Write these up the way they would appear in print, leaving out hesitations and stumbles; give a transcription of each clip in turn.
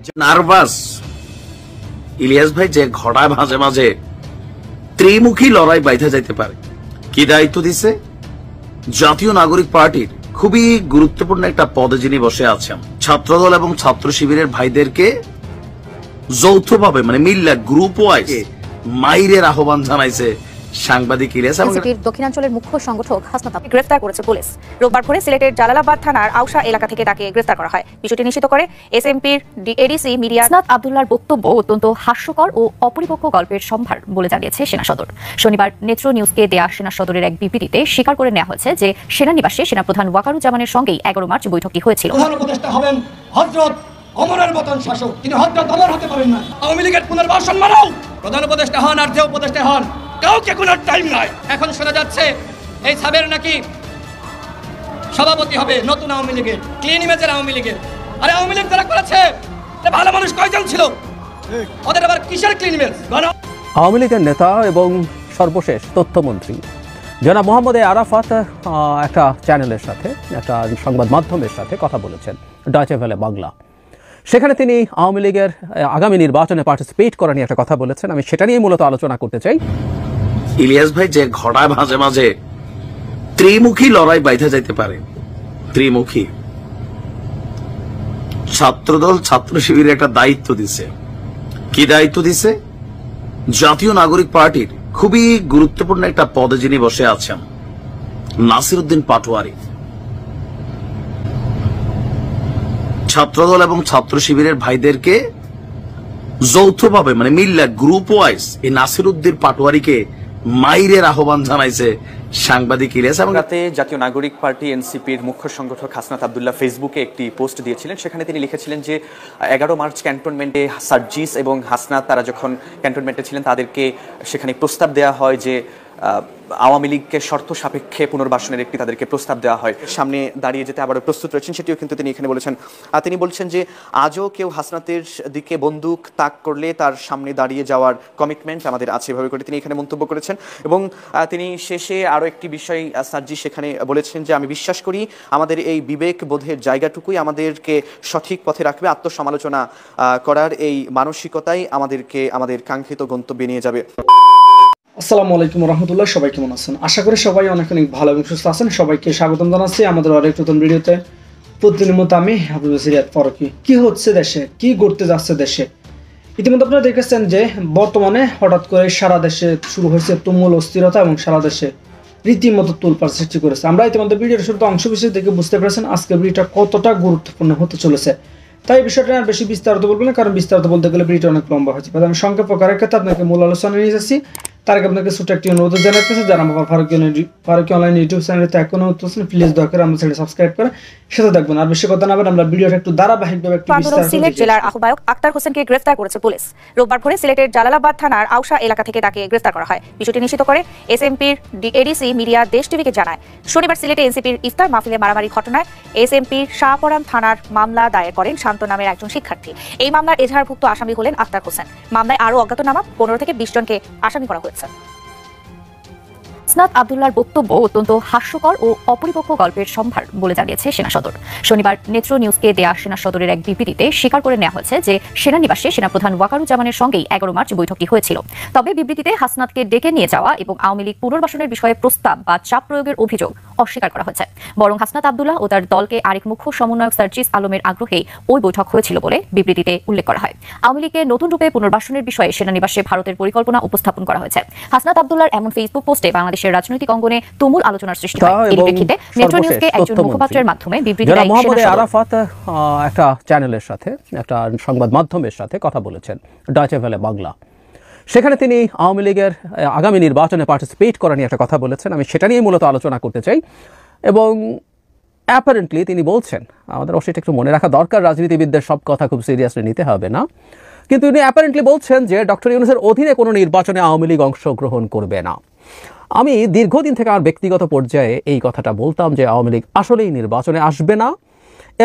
Nervous Ilias ভাই যে ঘোড়ায় মাঝে মাঝে ত্রিমুখী লড়াই বাইধা যাইতে পারে। কি দায়িত্ব দিছে? জাতীয় নাগরিক পার্টির খুবই গুরুত্বপূর্ণ একটা পদে যিনি বসে আছেন, ছাত্রদল এবং ছাত্র শিবিরের ভাইদেরকে যৌথভাবে মানে মিল্লা গ্রুপ ওয়াইজ মাইরের আহ্বান জানাইছে সাংবাদিক ইলিয়াস। এনসিপির দক্ষিণাঞ্চলের মুখ্য সংগঠক হাসনাত আবদুল্লাহকে গ্রেফতার করেছে পুলিশ। রোববার ভোরে সিলেটের জালালাবাদ থানার আউশা এলাকা থেকে তাকে গ্রেফতার করা হয়। বিষয়টি নিশ্চিত করে এসএমপির এডিসি মিডিয়া। হাসনাত আবদুল্লাহর বক্তব্য অত্যন্ত হাস্যকর ও অপরিপক্ক গল্পের সম্ভার বলে জানিয়েছে সেনা সদর। শনিবার নেত্র নিউজকে দেয়া সেনা সদরের এক বিবৃতিতে স্বীকার করে নেওয়া হয়েছে যে সেনানিবাসে সেনাপ্রধান ওয়াকারুজ্জামানের সঙ্গেই 11 মার্চ বৈঠকটি হয়েছিল। প্রধান উপদেষ্টা হবেন হযরত ওমরের মতন শাসক, তিনি হযরত ওমর হতে পারেন না। আওয়ামী লীগের পুনর্বাসন মানাও, প্রধান উপদেষ্টা হন আর যে উপদেষ্টা হন, কাউকে কোনো টাইম নাই। এখন শোনা যাচ্ছে এই সাবের নাকি সভাপতি হবে নতুন আওয়ামী লীগের, ক্লিন ইমেজের আওয়ামী লীগের। আরে আওয়ামী লীগ যারা করেছে ভালো মানুষ কয়জন ছিল? ওদের আবার কিসের ক্লিন ইমেজ? আওয়ামী লীগের নেতা এবং সর্বশেষ তথ্যমন্ত্রী জনাব মোহাম্মদ আরাফাত একটা চ্যানেলের সাথে, একটা সংবাদ মাধ্যমের সাথে কথা বলেছেন, ডয়েচে ভেলে বাংলা। সেখানে তিনি আওয়ামী লীগের আগামী নির্বাচনে পার্টিসিপেট করা নিয়ে একটা কথা বলেছেন। আমি সেটা নিয়ে মূলত আলোচনা করতে চাই। ইলিয়াস ভাই যে ঘোড়ায় মাঝে মাঝে ত্রিমুখী লড়াই বাইধা যাইতে পারে, ত্রিমুখী ছাত্রদল ছাত্র শিবিরের একটা দায়িত্ব দিছে। কি দায়িত্ব দিছে? জাতীয় নাগরিক পার্টির খুবই গুরুত্বপূর্ণ একটা পদে যিনি বসে আছেন, নাসিরউদ্দিন পাটোয়ারি, ছাত্রদল এবং ছাত্র শিবিরের ভাইদেরকে যৌথভাবে মানে মিল্লা গ্রুপ ওয়াইজ এই নাসিরউদ্দিন পাটোয়ারিকে মাইরের আহ্বান জানাইছে সাংবাদিক ইলিয়াস। এবং রাতে জাতীয় নাগরিক পার্টি এনসিপির মুখ্য সংগঠক হাসনাত আবদুল্লাহ ফেসবুকে একটি পোস্ট দিয়েছিলেন। সেখানে তিনি লিখেছিলেন যে 11 মার্চ ক্যান্টনমেন্টে সার্জিস এবং হাসনাত তারা যখন ক্যান্টনমেন্টে ছিলেন তাদেরকে সেখানে প্রস্তাব দেওয়া হয় যে আওয়ামী লীগকে শর্ত সাপেক্ষে পুনর্বাসনের একটি তাদেরকে প্রস্তাব দেওয়া হয়। সামনে দাঁড়িয়ে যেতে আবারও প্রস্তুত রয়েছেন সেটিও কিন্তু তিনি এখানে বলেছেন। তিনি বলছেন যে আজও কেউ হাসনাতের দিকে বন্দুক তাক করলে তার সামনে দাঁড়িয়ে যাওয়ার কমিটমেন্ট আমাদের আছে, এভাবে করে তিনি এখানে মন্তব্য করেছেন। এবং তিনি শেষে আরও একটি বিষয় সার্জি সেখানে বলেছেন যে আমি বিশ্বাস করি আমাদের এই বিবেক বোধের জায়গাটুকুই আমাদেরকে সঠিক পথে রাখবে, আত্মসমালোচনা করার এই মানসিকতাই আমাদেরকে আমাদের কাঙ্ক্ষিত গন্তব্যে নিয়ে যাবে। আসসালামু আলাইকুম রহমতুল্লাহ, সবাই কেমন আছেন? আশা করি সবাই অনেক অনেক ভালো এবং সুস্থ আছেন। সবাইকে স্বাগতম জানাচ্ছি আমাদের আরেক নতুন ভিডিওতে। প্রতিদিনের মতো আমি হাবিব সিরাত ফারুকী। কি হচ্ছে দেশে, কি ঘটতে যাচ্ছে দেশে? ইতিমধ্যে আপনারা দেখেছেন যে বর্তমানে হঠাৎ করে সারা দেশে শুরু হয়েছে তুমুল অস্থিরতা এবং সারা দেশে রীতিমতো তোলপাড় সৃষ্টি করেছে। আমরা ইতিমধ্যে ভিডিওর শুরুতে অংশ বিশেষ দেখে বুঝতে পেরেছেন আজকের ভিডিওটা কতটা গুরুত্বপূর্ণ হতে চলেছে। তাই এই বিষয়টা আর বেশি বিস্তারিত বলবো না, কারণ বিস্তারিত বলতে গেলে ভিডিওটা অনেক লম্বা হয়েছে। আমি সংক্ষেপ করার ক্ষেত্রে আপনাকে মূল আলোচনা নিয়ে যাচ্ছি। তার আগে আপনাকে ছোট একটি অনুরোধ জানাতেছে, যারা আমার ফারুকী অনলাইন ইউটিউব চ্যানেলতে এখনো হচ্ছেন প্লিজ দয়া করে আমার চ্যানেল সাবস্ক্রাইব করে সাথে দেখবেন। আর বেশি কথা না বলে আমরা ভিডিওটা একটু ধারাবাহিকভাবে একটু বিস্তারিত। সিলেট জেলার আহ্বায়ক আক্তার হোসেনকে গ্রেফতার করেছে পুলিশ। রোববার ভোরে সিলেটের জালালাবাদ থানার আউশা এলাকা থেকে তাকে গ্রেফতার করা হয়। বিষয়টি নিশ্চিত করে এসএমপির এডিসি মিডিয়া দেশ টিভিকে জানায়। শনিবার সিলেটে এনসিপির ইফতার মাহফিলে মারামারি ঘটনায় এসএমপির শাহপরান থানার মামলা দায়ের করেন শান্ত নামের একজন শিক্ষার্থী। এই মামলার এজাহারভুক্ত আসামি হলেন আক্তার হোসেন। মামলায় আরও অজ্ঞাতনামা 15 থেকে 20 জনকে আসামি করা হয়েছে। হাসনাত আবদুল্লাহর বক্তব্য অত্যন্ত হাস্যকর ও অপরিপক্ক গল্পের সম্ভার বলে জানিয়েছে সেনা সদর। শনিবার নেত্র নিউজকে দেয়া সেনা সদরের এক বিবৃতিতে স্বীকার করে নেওয়া হয়েছে যে সেনানিবাসে সেনাপ্রধান ওয়াকারুজ্জামানের সঙ্গেই 11 মার্চ বৈঠকটি হয়েছিল। তবে বিবৃতিতে হাসনাতকে ডেকে নিয়ে যাওয়া এবং আওয়ামী লীগ পুনর্বাসনের বিষয়ে প্রস্তাব বা চাপ প্রয়োগের অভিযোগ অস্বীকার করা হয়েছে। বরং হাসনাত আবদুল্লাহ ও তার দলকে আরেক মুখ্য সমন্বয়ক সার্জিস আলমের আগ্রহেই ওই বৈঠক হয়েছিল বলে বিবৃতিতে উল্লেখ করা হয়। আওয়ামী লীগকে নতুন রূপে পুনর্বাসনের বিষয়ে সেনানিবাসে ভারতের পরিকল্পনা উপস্থাপন করা হয়েছে। হাসনাত আবদুল্লাহর এমন ফেসবুক পোস্টে বাংলাদেশের রাজনৈতিক অঙ্গনে তুমুল আলোচনার সৃষ্টি হয়। এর প্রেক্ষিতে নেত্র নিউজকে একজন মুখপাত্রের মাধ্যমে বিবৃতি দেয় মোহাম্মদ আরাফাত একটা চ্যানেলের সাথে, একটা সংবাদ মাধ্যমের সাথে কথা বলেছেন, ডয়েচে ভেলে বাংলা। সেখানে তিনি আওয়ামী লীগের আগামী নির্বাচনে পার্টিসিপেট করা নিয়ে একটা কথা বলেছেন। আমি সেটা নিয়ে মূলত আলোচনা করতে চাই। এবং অ্যাপারেন্টলি তিনি বলছেন, আমাদের অবশ্যই একটু মনে রাখা দরকার, রাজনীতিবিদদের সব কথা খুব সিরিয়াসলি নিতে হবে না, কিন্তু তিনি অ্যাপারেন্টলি বলছেন যে ডক্টর ইউনূসের অধীনে কোনো নির্বাচনে আওয়ামী লীগ অংশগ্রহণ করবে না। আমি দীর্ঘদিন থেকে আমার ব্যক্তিগত পর্যায়ে এই কথাটা বলতাম যে আওয়ামী লীগ আসলেই নির্বাচনে আসবে না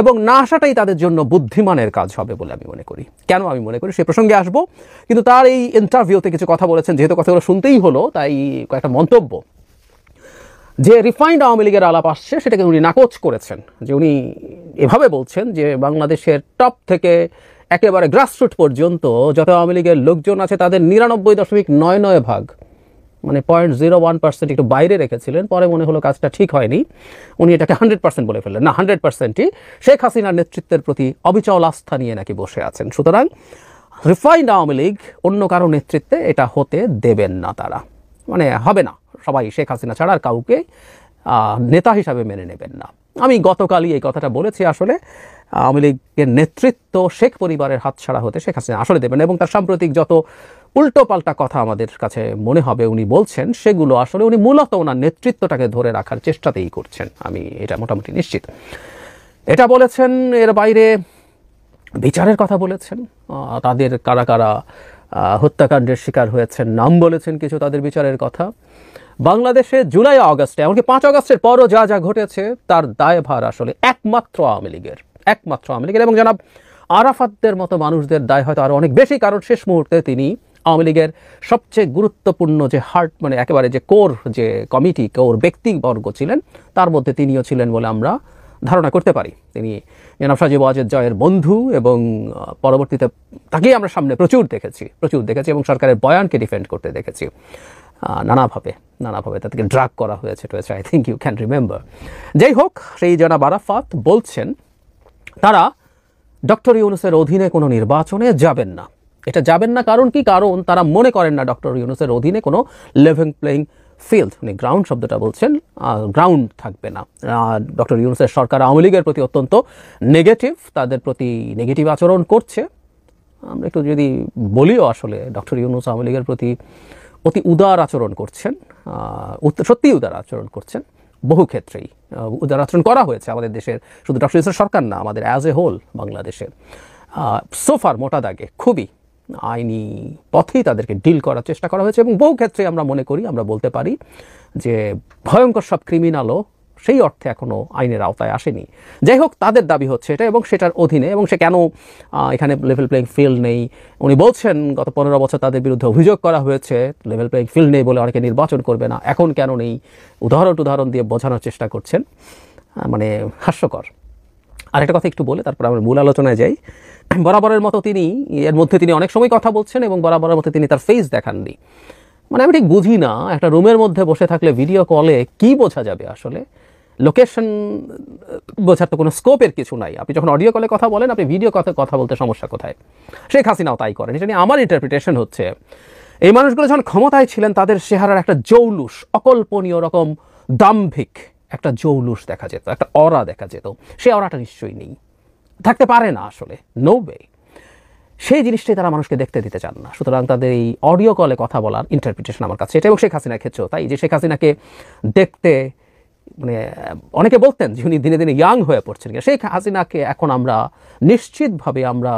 এবং না আসাটাই তাদের জন্য বুদ্ধিমানের কাজ হবে বলে আমি মনে করি। কেন আমি মনে করি সে প্রসঙ্গে আসবো, কিন্তু তার এই ইন্টারভিউতে কিছু কথা বলেছেন, যেহেতু কথাগুলো শুনতেই হলো তাই কয়েকটা মন্তব্য। যে রিফাইন্ড আওয়ামী লীগের আলাপ আসছে সেটাকে উনি নাকচ করেছেন, যে উনি এভাবে বলছেন যে বাংলাদেশের টপ থেকে একেবারে গ্রাসরুট পর্যন্ত যত আওয়ামী লীগের লোকজন আছে তাদের 99.99% মানে 0.01% একটু বাইরে রেখেছিলেন, পরে মনে হলো কাজটা ঠিক হয়নি, উনি এটাকে 100% বলে ফেললেন। না, 100%ই শেখ হাসিনার নেতৃত্বের প্রতি অবিচল আস্থা নিয়ে নাকি বসে আছেন। সুতরাং রিফাইন্ড আওয়ামী লীগ অন্য কারো নেতৃত্বে এটা হতে দেবেন না তারা, মানে হবে না, সবাই শেখ হাসিনা ছাড়া আর কাউকে নেতা হিসাবে মেনে নেবেন না। আমি গতকালই এই কথাটা বলেছি, আসলে আওয়ামী লীগের নেতৃত্ব শেখ পরিবারের হাতছাড়া হতে শেখ হাসিনা আসলে দেবেন, এবং তার সাম্প্রতিক যত উল্টো পাল্টা কথা আমাদের কাছে মনে হবে উনি বলছেন, সেগুলো আসলে উনি মূলত ওনার নেতৃত্বটাকে ধরে রাখার চেষ্টাতেই করছেন, আমি এটা মোটামুটি নিশ্চিত। এটা বলেছেন, এর বাইরে বিচারের কথা বলেছেন, তাদের কারা কারা হত্যাকাণ্ডের শিকার হয়েছেন নাম বলেছেন কিছু, তাদের বিচারের কথা। বাংলাদেশে জুলাই আগস্টে, এমনকি 5 আগস্টের পরও যা যা ঘটেছে তার দায়ভার আসলে একমাত্র আওয়ামী লীগের, এবং জনাব আরাফাতদের মতো মানুষদের দায় হয়তো আরও অনেক বেশি, কারণ শেষ মুহূর্তে তিনি আওয়ামী লীগের সবচেয়ে গুরুত্বপূর্ণ যে হার্ট, মানে একেবারে যে কোর যে কমিটি, কোর ব্যক্তিবর্গ ছিলেন, তার মধ্যে তিনিও ছিলেন বলে আমরা ধারণা করতে পারি। তিনি জনাব সাজিব ওয়াজেদ জয়ের বন্ধু, এবং পরবর্তীতে তাকেই আমরা সামনে প্রচুর দেখেছি এবং সরকারের বয়ানকে ডিফেন্ড করতে দেখেছি নানাভাবে তাদেরকে ড্রাগ করা হয়েছে, I think you can remember. যাই হোক, সেই জনাব আরাফাত বলছেন তারা ডক্টর ইউনূসের অধীনে কোনো নির্বাচনে যাবেন না। এটা যাবেন না কারণ কি? কারণ তারা মনে করেন না ডক্টর ইউনূসের অধীনে কোনো লেভেল প্লেইং ফিল্ড, উনি গ্রাউন্ড শব্দটা বলছেন, গ্রাউন্ড থাকবে না। ডক্টর ইউনূসের সরকার আওয়ামী লীগের প্রতি অত্যন্ত নেগেটিভ, তাদের প্রতি নেগেটিভ আচরণ করছে। আমরা একটু যদি বলিও, আসলে ডক্টর ইউনূস আওয়ামী লীগের প্রতি অতি উদার আচরণ করছেন, সত্যিই উদার আচরণ করছেন, বহু ক্ষেত্রেই উদার আচরণ করা হয়েছে আমাদের দেশের, শুধু ডক্টর ইউনূসের সরকার না, আমাদের অ্যাজ এ হোল বাংলাদেশে সোফার মোটা দাগে খুবই আইনি পথেই তাদেরকে ডিল করার চেষ্টা করা হয়েছে, এবং বহু ক্ষেত্রে আমরা মনে করি, আমরা বলতে পারি যে ভয়ঙ্কর সব ক্রিমিনালও সেই অর্থে এখনও আইনের আওতায় আসেনি। যাই হোক, তাদের দাবি হচ্ছে এটা, এবং সেটার অধীনে, এবং সে কেন এখানে লেভেল প্লেইং ফিল্ড নেই, উনি বলছেন গত 15 বছর তাদের বিরুদ্ধে অভিযোগ করা হয়েছে লেভেল প্লেইং ফিল্ড নেই বলে অনেকে নির্বাচন করবে না, এখন কেন নেই, উদাহরণ দিয়ে বোঝানোর চেষ্টা করছেন, মানে হাস্যকর। আর একটা কথা একটু বলে তারপর আমরা মূল আলোচনায় যাই। বরাবরের মতো তিনি এর মধ্যে তিনি অনেক সময় কথা বলছেন, এবং বরাবরের মতো তিনি তার ফেস দেখাননি। মানে আমি ঠিক বুঝি না, একটা রুমের মধ্যে বসে থাকলে ভিডিও কলে কি বোঝা যাবে? আসলে লোকেশন বোঝার তো কোনো স্কোপের কিছু নাই। আপনি যখন অডিও কলে কথা বলেন, আপনি ভিডিও কথা বলতে সমস্যা কোথায়? শেখ হাসিনাও তাই করেন। এটা নিয়ে আমার ইন্টারপ্রিটেশন হচ্ছে, এই মানুষগুলো যখন ক্ষমতায় ছিলেন তাদের চেহারার একটা জৌলুস, অকল্পনীয় রকম দাম্ভিক একটা জৌলুস দেখা যেত, একটা অরা দেখা যেত। সেই অরাটা নিশ্চয়ই নেই, থাকতে পারে না, আসলে নো ওয়ে। সেই জিনিসটাই তারা মানুষকে দেখতে দিতে চান না। সুতরাং তাদের এই অডিও কলে কথা বলার ইন্টারপ্রিটেশন আমার কাছে এটা, এবং শেখ হাসিনার ক্ষেত্রেও তাই, যে শেখ হাসিনাকে দেখতে, মানে অনেকে বলতেন যে উনি দিনে দিনে ইয়াং হয়ে পড়ছেন। শেখ হাসিনাকে এখন আমরা নিশ্চিতভাবে আমরা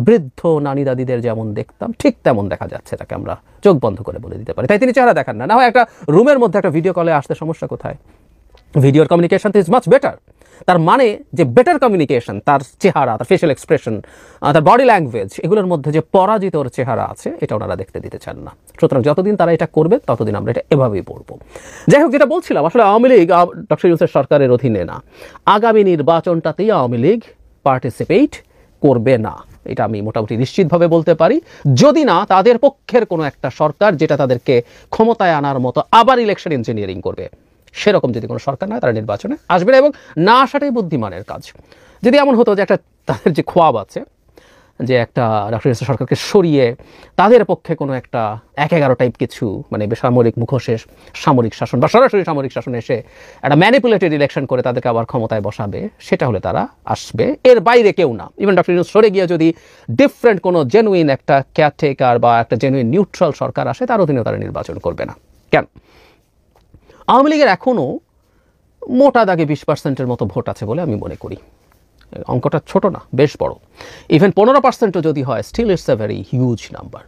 বৃদ্ধ নানি দাদিদের যেমন দেখতাম ঠিক তেমন দেখা যাচ্ছে, তাকে আমরা চোখ বন্ধ করে বলে দিতে পারি। তাই তিনি চেহারা দেখান না। না হয় একটা রুমের মধ্যে একটা ভিডিও কলে আসতে সমস্যা কোথায়? ভিডিওর কমিউনিকেশন ইজ মাচ বেটার। তার মানে যে বেটার কমিউনিকেশন, তার চেহারা, তার ফেশিয়াল এক্সপ্রেশন, তার বডি ল্যাঙ্গুয়েজ, এগুলোর মধ্যে যে পরাজিত চেহারা আছে, এটা ওনারা দেখতে দিতে চান না। সুতরাং যতদিন তারা এটা করবে ততদিন আমরা এটা এভাবেই পড়বো। যাই হোক, যেটা বলছিলাম, আসলে আওয়ামী লীগ ডক্টর ইউনূসের সরকারের অধীনে না, আগামী নির্বাচনটাতেই আওয়ামী লীগ পার্টিসিপেট করবে না, এটা আমি মোটামুটি নিশ্চিতভাবে বলতে পারি। যদি না তাদের পক্ষের কোনো একটা সরকার যেটা তাদেরকে ক্ষমতায় আনার মতো আবার ইলেকশন ইঞ্জিনিয়ারিং করবে, সেরকম যদি কোনো সরকার না, তারা নির্বাচনে আসবে না, এবং না আসাটাই বুদ্ধিমানের কাজ। যদি এমন হতো যে একটা তাদের যে খোয়াব আছে যে একটা ডক্টর ইউনূস সরকারকে সরিয়ে তাদের পক্ষে কোনো একটা 1-11 টাইপ কিছু, মানে বেসামরিক মুখোশের সামরিক শাসন বা সরাসরি সামরিক শাসন এসে একটা ম্যানিপুলেটেড ইলেকশন করে তাদেরকে আবার ক্ষমতায় বসাবে, সেটা হলে তারা আসবে। এর বাইরে কেউ না। ইভেন ডক্টর ইউনূস সরে গিয়ে যদি ডিফারেন্ট কোনো জেনুইন একটা কেয়ারটেকার বা একটা জেনুইন নিউট্রাল সরকার আসে, তার অধীনেও তারা নির্বাচন করবে না। কেন? আওয়ামী লীগের এখনও মোটা দাগে 20%-এর মতো ভোট আছে বলে আমি মনে করি। অঙ্কটা ছোট না, বেশ বড়। ইভেন 15%ও যদি হয়, still it's a very huge number.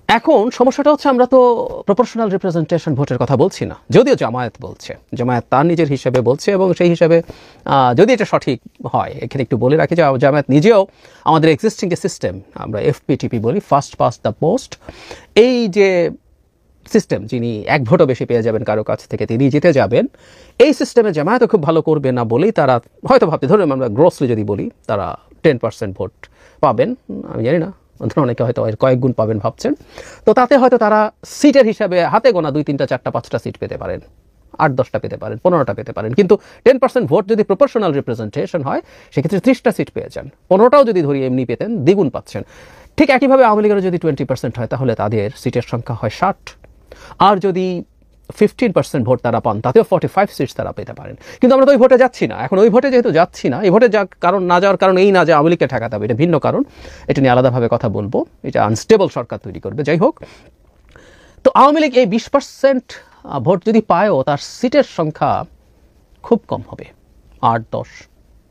এখন সমস্যাটা হচ্ছে, আমরা তো প্রপোর্শনাল রিপ্রেজেন্টেশন ভোটের কথা বলছি না, যদিও জামায়াত বলছে, জামায়াত তার নিজের হিসেবে বলছে, এবং সেই হিসেবে যদি এটা সঠিক হয়, এখানে একটু বলে রাখি যে জামায়াত নিজেও আমাদের এক্সিস্টিং যে সিস্টেম, আমরা এফপিটিপি বলি, ফার্স্ট পাস্ট দ্য পোস্ট, এই যে সিস্টেম, যিনি 1 ভোটও বেশি পেয়ে যাবেন কারো কাছ থেকে তিনি জিতে যাবেন, এই সিস্টেমে জামায়াত খুব ভালো করবে না বলেই তারা হয়তো ভাবতে, ধরুন আমরা গ্রসলি যদি বলি, তারা 10% ভোট পাবেন, আমি জানি না, অনেকে হয়তো এর কয়েক গুণ পাবেন ভাবছেন, তো তাতে হয়তো তারা সিটের হিসাবে হাতে গোনা 2, 3, 4, 5টা সিট পেতে পারেন, 8-10টা পেতে পারেন, 15টা পেতে পারেন। কিন্তু 10% ভোট যদি প্রপোর্শনাল রিপ্রেজেন্টেশন হয় সেক্ষেত্রে 30টা সিট পেয়ে যান। 15টাও যদি ধরি এমনি পেতেন, দ্বিগুণ পাচ্ছেন। ঠিক একইভাবে আওয়ামী লীগের যদি 20% হয় তাহলে তাদের সিটের সংখ্যা হয় 60, আর যদি 15% ভোট তারা পান তাতেও 45 সিটস তারা পেতে পারেন। কিন্তু আমরা তো ওই ভোটে যাচ্ছি না। এখন ওই ভোটে যেহেতু যাচ্ছি না, এই ভোটে না যাওয়ার কারণ এই না যে আওয়ামী লীগকে ঠেকাতে হবে, এটা ভিন্ন কারণ, এটা নিয়ে আলাদাভাবে কথা বলবো। এটা আনস্টেবল সরকার তৈরি করবে। যাই হোক, তো আওয়ামী লীগ এই 20% ভোট যদি পায়ও তার সিটের সংখ্যা খুব কম হবে, 8, 10,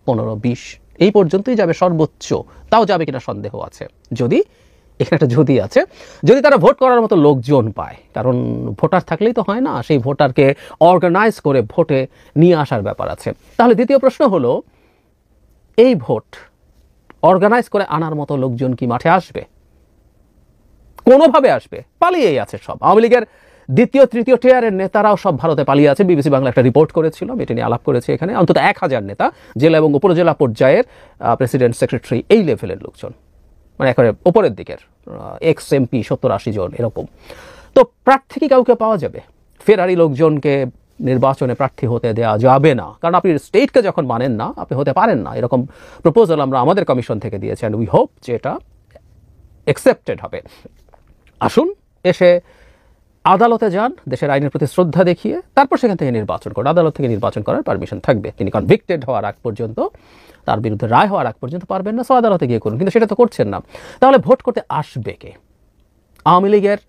15, 20 এই পর্যন্তই যাবে সর্বোচ্চ। তাও যাবে কিনা সন্দেহ আছে। যদি এখানে একটা যদি আছে, যদি তারা ভোট করার মতো লোকজন পায়, কারণ ভোটার থাকলেই তো হয় না, সেই ভোটারকে অর্গানাইজ করে ভোটে নিয়ে আসার ব্যাপার আছে। তাহলে দ্বিতীয় প্রশ্ন হলো, এই ভোট অর্গানাইজ করে আনার মতো লোকজন কি মাঠে আসবে? কোনোভাবে আসবে? পালিয়েই আছে সব। আওয়ামী লীগের দ্বিতীয়, তৃতীয় টিয়ারের নেতারাও সব ভারতে পালিয়ে আছে। বিবিসি বাংলা একটা রিপোর্ট করেছিল, এটা নিয়ে আলাপ করেছে এখানে। অন্তত 1000 নেতা, জেলা এবং উপজেলা পর্যায়ের প্রেসিডেন্ট, সেক্রেটারি, এই লেভেলের লোকজন, মানে একেবারে ওপরের দিকের এক্স এমপি 70-80 জন এরকম। তো প্রার্থী কি কাউকে পাওয়া যাবে? ফেরারি লোকজনকে নির্বাচনে প্রার্থী হতে দেওয়া যাবে না, কারণ আপনি স্টেটকে যখন মানেন না আপনি হতে পারেন না। এরকম প্রপোজাল আমরা আমাদের কমিশন থেকে দিয়েছি, অ্যান্ড উই হোপ যে এটা অ্যাকসেপ্টেড হবে। আসুন, এসে আদালতে যান, দেশের আইনের প্রতি শ্রদ্ধা দেখিয়ে তারপর সেখান থেকে নির্বাচন করুন। আদালত থেকে নির্বাচন করার পারমিশন থাকবে। তিনি কনভিক্টেড হওয়ার আগ পর্যন্ত, তার বিরুদ্ধে রায় হওয়ার আগ পর্যন্ত পারবেন না, সো আদালতে গিয়ে করুন। কিন্তু সেটা তো করছেন না। তাহলে ভোট করতে আসবে কে? আওয়ামী লীগের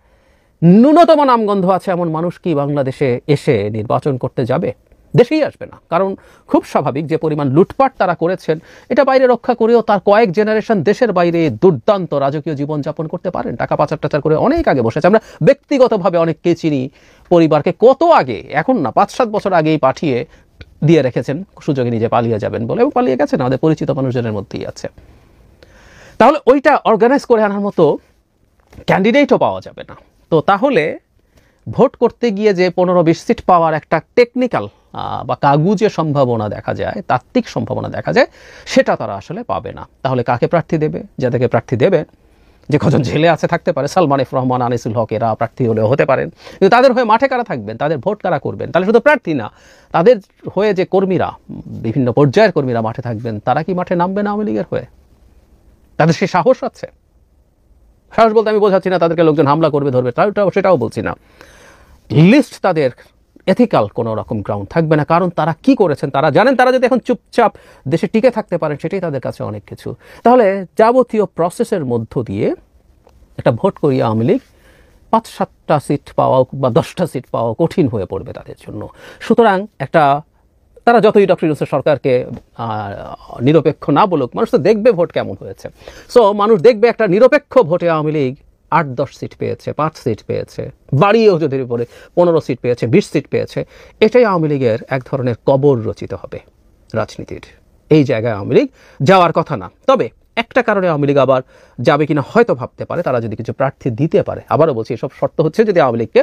ন্যূনতম নামগন্ধ আছে এমন মানুষ কি বাংলাদেশে এসে নির্বাচন করতে যাবে? দেশেই আসবে না। কারণ খুব স্বাভাবিক, যে পরিমাণ লুটপাট তারা করেছেন, এটা বাইরে রক্ষা করেও তার কয়েক জেনারেশন দেশের বাইরে দুর্দান্ত রাজকীয় জীবনযাপন করতে পারেন। টাকা পাচার টাচার করে অনেক আগে বসেছে। আমরা ব্যক্তিগতভাবে অনেককে চিনি, পরিবারকে কত আগে, এখন না 5-7 বছর আগেই পাঠিয়ে দিয়ে রেখেছেন সুযোগে নিজে পালিয়ে যাবেন বলে, এবং পালিয়ে গেছেন, আমাদের পরিচিত মানুষজনের মধ্যেই আছে। তাহলে ওইটা অর্গানাইজ করে আনার মতো ক্যান্ডিডেটও পাওয়া যাবে না। তো তাহলে ভোট করতে গিয়ে যে 15-20 সিট পাওয়ার একটা টেকনিক্যাল বা কাগুজে সম্ভাবনা দেখা যায়, তাত্ত্বিক সম্ভাবনা দেখা যায়, সেটা তারা আসলে পাবে না। তাহলে কাকে প্রার্থী দেবে? যাদেরকে প্রার্থী দেবে, যে কজন জেলে আছে থাকতে পারে, সালমান এফ রহমান, আনিসুল হক, এরা প্রার্থী হলেও হতে পারেন। কিন্তু তাদের হয়ে মাঠে কারা থাকবেন? তাদের ভোট কারা করবেন? তাহলে শুধু প্রার্থী না, তাদের হয়ে যে কর্মীরা, বিভিন্ন পর্যায়ের কর্মীরা মাঠে থাকবেন, তারা কি মাঠে নামবে না আওয়ামী লীগের হয়ে? তাদের সেই সাহস আছে? সাহস বলতে আমি বোঝাচ্ছি না তাদেরকে লোকজন হামলা করবে, ধরবে, সেটাও বলছি না। লিস্ট তাদের এথিক্যাল কোনো রকম গ্রাউন্ড থাকবে না। কারণ তারা কি করেছেন তারা জানেন। তারা যদি এখন চুপচাপ দেশে টিকে থাকতে পারেন, সেটাই তাদের কাছে অনেক কিছু। তাহলে যাবতীয় প্রসেসের মধ্য দিয়ে একটা ভোট করিয়ে আওয়ামী লীগ 5-7টা সিট পাওয়া বা 10টা সিট পাওয়া কঠিন হয়ে পড়বে তাদের জন্য। সুতরাং তারা যতই ডক্টর ইউনূসের সরকারকে নিরপেক্ষ না বলুক, মানুষ তো দেখবে ভোট কেমন হয়েছে। সো মানুষ দেখবে একটা নিরপেক্ষ ভোটে আওয়ামী লীগ 8-10 সিট পেয়েছে, 5 সিট পেয়েছে, বাড়িয়েও যদি পরে 15 সিট পেয়েছে, 20 সিট পেয়েছে। এটাই আওয়ামী লীগের এক ধরনের কবর রচিত হবে রাজনীতির। এই জায়গায় আওয়ামী লীগ যাওয়ার কথা না। তবে একটা কারণে আওয়ামী লীগ আবার যাবে কিনা হয়তো ভাবতে পারে, তারা যদি কিছু প্রার্থী দিতে পারে। আবারও বলছি, এসব শর্ত হচ্ছে যদি আওয়ামী লীগকে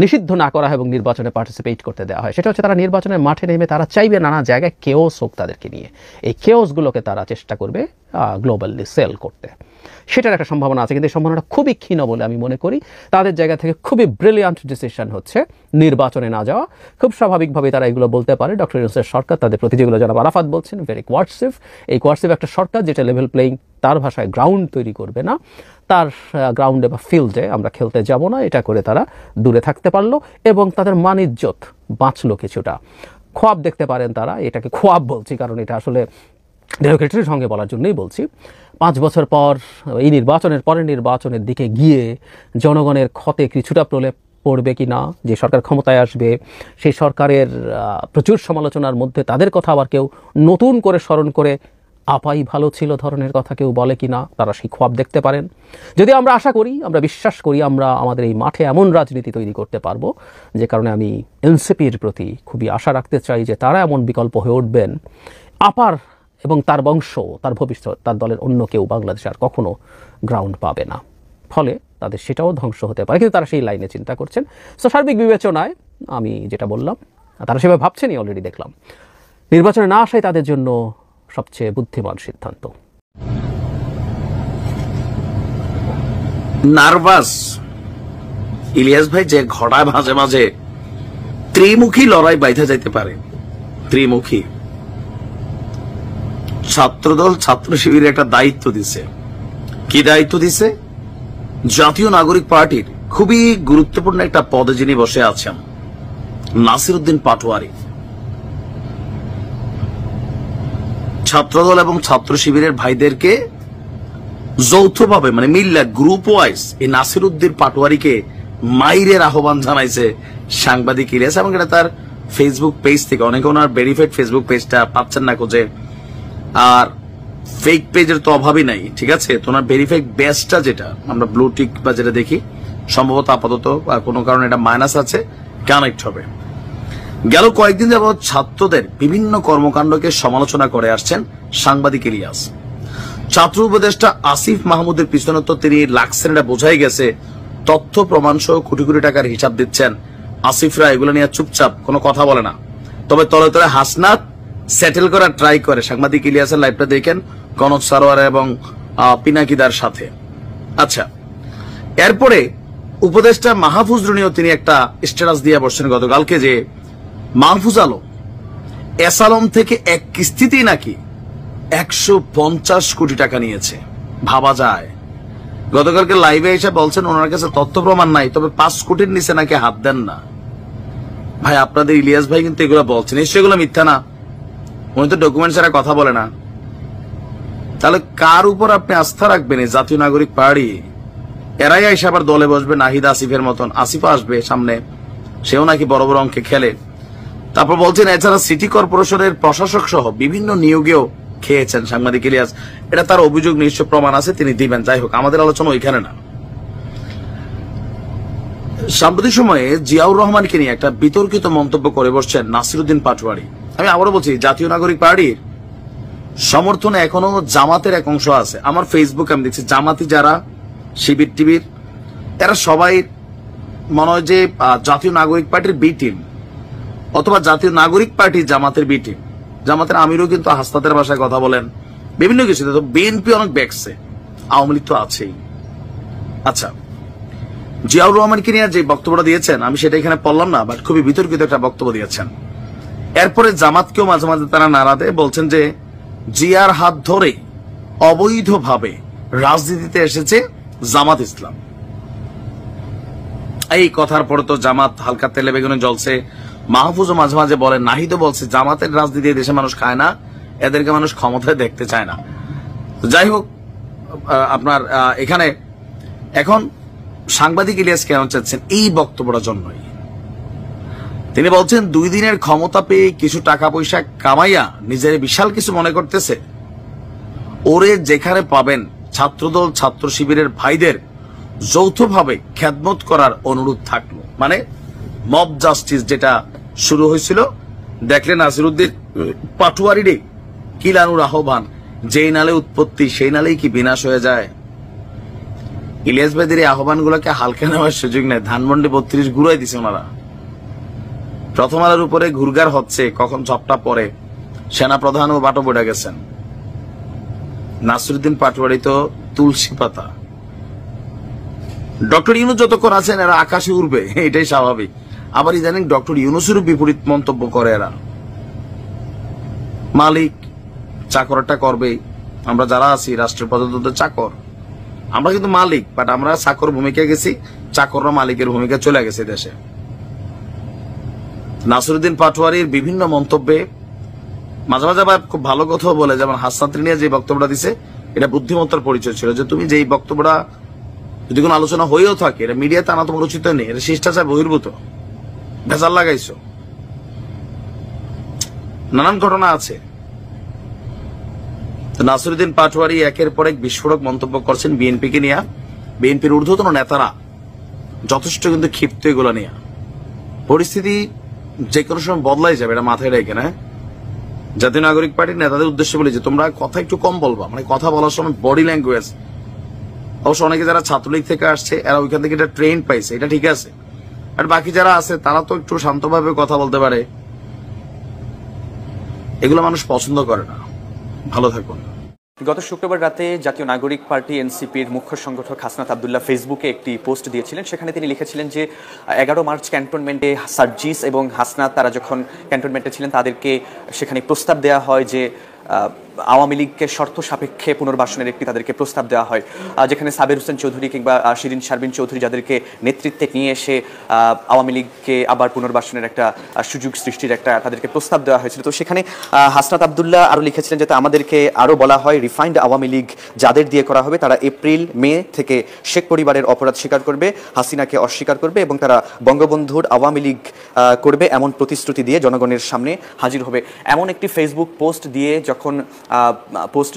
নিষিদ্ধ না করা হয় এবং নির্বাচনে পার্টিসিপেট করতে দেওয়া হয়। সেটা হচ্ছে তারা নির্বাচনের মাঠে নেমে তারা চাইবে নানা জায়গায় কেওস হোক তাদেরকে নিয়ে। এই কেওসগুলোকে তারা চেষ্টা করবে গ্লোবালি সেল করতে। সেটার একটা সম্ভাবনা আছে, কিন্তু এই সম্ভাবনাটা খুবই ক্ষীণ বলে আমি মনে করি। তাদের জায়গা থেকে খুবই ব্রিলিয়ান্ট ডিসিশন হচ্ছে নির্বাচনে না যাওয়া। খুব স্বাভাবিকভাবেই তারা এগুলো বলতে পারে। ডক্টর ইউনূসের সরকার তাদের প্রতি যেগুলো জনাব আরাফাত বলছেন, ভেরি কোয়ার্টসিভ। এই কোয়ার্টসিভ একটা সরকার যেটা লেভেল প্লেইং, তার ভাষায় গ্রাউন্ড তৈরি করবে না, তার গ্রাউন্ডে বা ফিল্ডে আমরা খেলতে যাব না, এটা করে তারা দূরে থাকতে পারলো এবং তাদের মান ইজ্জত বাঁচলো কিছুটা। খোয়াব দেখতে পারেন তারা, এটাকে খোয়াব বলছি কারণ এটা আসলে ডেমোক্রেটের সঙ্গে বলার জন্যই বলছি। 5 বছর পর এই নির্বাচনের পরের নির্বাচনের দিকে গিয়ে জনগণের ক্ষতে কিছুটা প্রলেপ পড়বে কি না, যে সরকার ক্ষমতায় আসবে সেই সরকারের প্রচুর সমালোচনার মধ্যে তাদের কথা আবার কেউ নতুন করে স্মরণ করে আপাই ভালো ছিল ধরনের কথা কেউ বলে কি না, তারা সেই খোয়াব দেখতে পারেন। যদি আমরা আশা করি, আমরা বিশ্বাস করি, আমরা আমাদের এই মাঠে এমন রাজনীতি তৈরি করতে পারবো, যে কারণে আমি এনসিপির প্রতি খুবই আশা রাখতে চাই যে তারা এমন বিকল্প হয়ে উঠবেন, আপার এবং তার বংশ, তার ভবিষ্যৎ, তার দলের অন্য কেউ বাংলাদেশে আর কখনো গ্রাউন্ড পাবে না। ফলে তাদের সেটাও ধ্বংস হতে পারে, কিন্তু তারা সেই লাইনে চিন্তা করছেন। সো সার্বিক বিবেচনায় আমি যেটা বললাম, তারা সেভাবে ভাবছেনই, অলরেডি দেখলাম। নির্বাচনে না আসাই তাদের জন্য সবচেয়ে বুদ্ধিমান সিদ্ধান্ত। নার্ভাস ইলিয়াস ভাই যে ঘটায় মাঝে মাঝে ত্রিমুখী লড়াই বাইধা যাইতে পারে। ত্রিমুখী ছাত্রদল ছাত্র শিবিরের একটা দায়িত্ব দিছে। কি দায়িত্ব দিছে? জাতীয় নাগরিক পার্টির খুবই গুরুত্বপূর্ণ একটা পদে যিনি বসে আছেন, নাসিরউদ্দিন পাটোয়ারি, ছাত্রদল এবং ছাত্র শিবিরের ভাইদেরকে যৌথভাবে মানে মিল্লা গ্রুপ ওয়াইজ এই নাসিরউদ্দিন পাটোয়ারিকে মাইরের আহ্বান জানাইছে সাংবাদিক ইলিয়াস, এবং এটা তার ফেসবুক পেজ থেকে। অনেকে ওনার ভেরিফাইড ফেসবুক পেজটা পাচ্ছেন না খুঁজে, আর ফেক পেজের তো অভাবই নাই, ঠিক আছে। তো ওনার ভেরিফাইড বেসটা যেটা আমরা ব্লু টিক বা যেটা দেখি, সম্ভবত আপাতত কোনো কারণে এটা মাইনাস আছে, কানেক্ট হবে। গেল কয়েকদিন যাবৎ ছাত্রদের বিভিন্ন কর্মকাণ্ডকে সমালোচনা করে আসছেন সাংবাদিক ইলিয়াস। ছাত্র উপদেষ্টা আসিফ মাহমুদের পিছনে তো তিনি লাগছেন, এটা বোঝাই গেছে। তথ্য প্রমাণ সহ কোটি কোটি টাকার হিসাব দিচ্ছেন আসিফরা, এগুলো নিয়ে চুপচাপ কোনো কথা বলে না। তবে তলে তলে হাসনাত সেটেল করার ট্রাই করে। সাংবাদিক ইলিয়াসের লাইভটা দেখেন কনক সারোয়ার এবং পিনাকিদার সাথে। আচ্ছা, এরপরে উপদেষ্টা মাহফুজুর নিয়েও তিনি একটা স্ট্যাটাস দিয়ে বসছেন গতকালকে, যে মাহফুজ আলম এস আলম থেকে এক কিস্তিতেই নাকি 150 কোটি টাকা নিয়েছে। ভাবা যায়। গতকালকে লাইভে এসে বলছেন ওনার কাছে তথ্য প্রমাণ নাই, তবে 5 কোটির নিচে নাকি হাত দেন না। ভাই, আপনাদের ইলিয়াস ভাই কিন্তু এগুলো বলছেন, নিশ্চয়ই এগুলো মিথ্যা না। উনি তো ডকুমেন্ট ছাড়া কথা বলে না। তাহলে কার উপর আপনি আস্থা রাখবেন? এই জাতীয় নাগরিক পার্টি, এরাই এসে আবার দলে বসবে নাহিদ আসিফের মতন। আসিফ আসবে সামনে, সেও নাকি বড় বড় অঙ্কে খেলে। তারপর বলছেন এছাড়া সিটি কর্পোরেশনের প্রশাসক সহ বিভিন্ন নিয়োগেও খেয়েছেন সাংবাদিক ইলিয়াস। এটা তার অভিযোগ, নিশ্চয় প্রমাণ আছে, তিনি দিবেন। যাই হোক, আমাদের আলোচনা ওইখানে না। সাম্প্রতিক সময়ে জিয়াউর রহমানকে নিয়ে একটা বিতর্কিত মন্তব্য করে বসছেন নাসিরউদ্দিন পাটোয়ারি। আমি আবারও বলছি, জাতীয় নাগরিক পার্টির সমর্থনে এখনো জামাতের এক অংশ আছে। আমার ফেসবুকে আমি দেখছি জামাতি যারা, শিবির টিবির, এরা সবাই মনে হয় যে জাতীয় নাগরিক পার্টির বি টিম, অথবা জাতীয় নাগরিক পার্টি জামাতের বি টিম। জামাতের আমিরও কিন্তু হাসনাতের ভাষায় কথা বলেন, বিভিন্ন কিছু। বিএনপি অনেক ব্যাকছে, আওয়ামী লীগ তো আছেই। আচ্ছা, জিয়াউর রহমানকে নিয়ে যে বক্তব্যটা দিয়েছেন, আমি সেটা এখানে পড়লাম না, বাট খুবই বিতর্কিত একটা বক্তব্য দিয়েছেন। এরপরে জামাতকেও মাঝে মাঝে তারা নাড়া দেয়, বলছেন যে জিয়ার হাত ধরে অবৈধভাবে রাজনীতিতে এসেছে জামাত ইসলাম। এই কথার পরে তো জামাত হালকা তেলে বেগুনে জ্বলছে। মাহফুজও মাঝে মাঝে বলেন, নাহিদও বলছে, জামাতের রাজনীতি দেশে মানুষ খায় না, এদেরকে মানুষ ক্ষমতায় দেখতে চায় না। যাই হোক, আপনার এখানে এখন সাংবাদিক ইলিয়াস কেন চাচ্ছেন এই বক্তব্যটার জন্যই। তিনি বলছেন 2 দিনের ক্ষমতা পেয়ে কিছু টাকা পয়সা কামাইয়া নিজের বিশাল কিছু মনে করতেছে। ওরে যেখানে পাবেন ছাত্রদল ছাত্র শিবিরের ভাইদের যৌথভাবে খেদমত করার অনুরোধ থাকলো। মানে মব জাস্টিস যেটা শুরু হয়েছিল, দেখলেন নাসিরউদ্দিন পাটোয়ারির কিলানুর আহ্বান, যেই নালে উৎপত্তি সেই নালেই কি বিনাশ হয়ে যায়। ইলিয়াস ভাইদের এই আহ্বানগুলোকে হালকা নেওয়ার সুযোগ নেই। ধানমন্ডি 32 ঘুরাই দিছে ওনারা। প্রথম আলোর উপরে ঘুরগার হচ্ছে, কখন ঝপটা পরে সেনা প্রধানও বাটো বইটা গেছেন। নাসিরউদ্দিন পাটোয়ারি তো তুলসী পাতা। ডক্টর ইউনুস যতক্ষণ আছেন এরা আকাশে উড়বে, এটাই স্বাভাবিক। আবার ইদানিং ডক্টর ইউনুসেরও বিপরীত মন্তব্য করে এরা। মালিক চাকরটা করবেই। আমরা যারা আছি রাষ্ট্রের প্রদত্ত চাকর, আমরা কিন্তু মালিক, বাট আমরা চাকর ভূমিকা গেছি, চাকররা মালিকের ভূমিকা চলে গেছে দেশে। নাসিরউদ্দিন পাটোয়ারির বিভিন্ন মন্তব্যে মাঝে মাঝে আবার খুব ভালো কথা বলে, যেমন হাসনাত নিয়ে যে বক্তব্যটা দিছে, এটা বুদ্ধিমত্তার পরিচয় ছিল। যে তুমি যে বক্তব্যটা যদি কোনো আলোচনা হয়েও থাকে, এটা মিডিয়াতে আনা তোমার উচিত নেই, এটা শিষ্টাচার বহির্ভূত, ভেজাল লাগাইছো, নানান ঘটনা আছে। নাসিরউদ্দিন পাটোয়ারি একের পর এক বিস্ফোরক মন্তব্য করছেন বিএনপিকে নিয়ে। বিএনপির ঊর্ধ্বতন নেতারা যথেষ্ট কিন্তু ক্ষিপ্ত এগুলো নিয়ে। পরিস্থিতি যে কোনো সময় বদলাই যাবে, এটা মাথায় রেখে না। জাতীয় নাগরিক পার্টির নেতাদের উদ্দেশ্যে বলি যে তোমরা কথা একটু কম বলবা, মানে কথা বলার সময় বডি ল্যাঙ্গুয়েজ। অবশ্য অনেকে যারা ছাত্রলীগ থেকে আসছে এরা ওইখান থেকে এটা ট্রেন পাইছে, এটা ঠিক আছে। আর বাকি যারা আছে তারা তো একটু শান্তভাবে কথা বলতে পারে। এগুলো মানুষ পছন্দ করে না। ভালো থাকুন। গত শুক্রবার রাতে জাতীয় নাগরিক পার্টি এনসিপির মুখ্য সংগঠক হাসনাত আব্দুল্লাহ ফেসবুকে একটি পোস্ট দিয়েছিলেন। সেখানে তিনি লিখেছিলেন যে 11 মার্চ ক্যান্টনমেন্টে সার্জিস এবং হাসনাত তারা যখন ক্যান্টনমেন্টে ছিলেন তাদেরকে সেখানে প্রস্তাব দেওয়া হয় যে আওয়ামী লীগকে শর্ত সাপেক্ষে পুনর্বাসনের একটি তাদেরকে প্রস্তাব দেওয়া হয়, যেখানে সাবের হোসেন চৌধুরী কিংবা শিরিন শারমিন চৌধুরী যাদেরকে নেতৃত্বে নিয়ে এসে আওয়ামী লীগকে আবার পুনর্বাসনের একটা সুযোগ সৃষ্টির একটা তাদেরকে প্রস্তাব দেওয়া হয়েছিল। তো সেখানে হাসনাত আব্দুল্লাহ আরও লিখেছিলেন যাতে আমাদেরকে আরও বলা হয় রিফাইন্ড আওয়ামী লীগ যাদের দিয়ে করা হবে তারা এপ্রিল মে থেকে শেখ পরিবারের অপরাধ স্বীকার করবে, হাসিনাকে অস্বীকার করবে এবং তারা বঙ্গবন্ধুর আওয়ামী লীগ করবে এমন প্রতিশ্রুতি দিয়ে জনগণের সামনে হাজির হবে। এমন একটি ফেসবুক পোস্ট দিয়ে যখন পোস্ট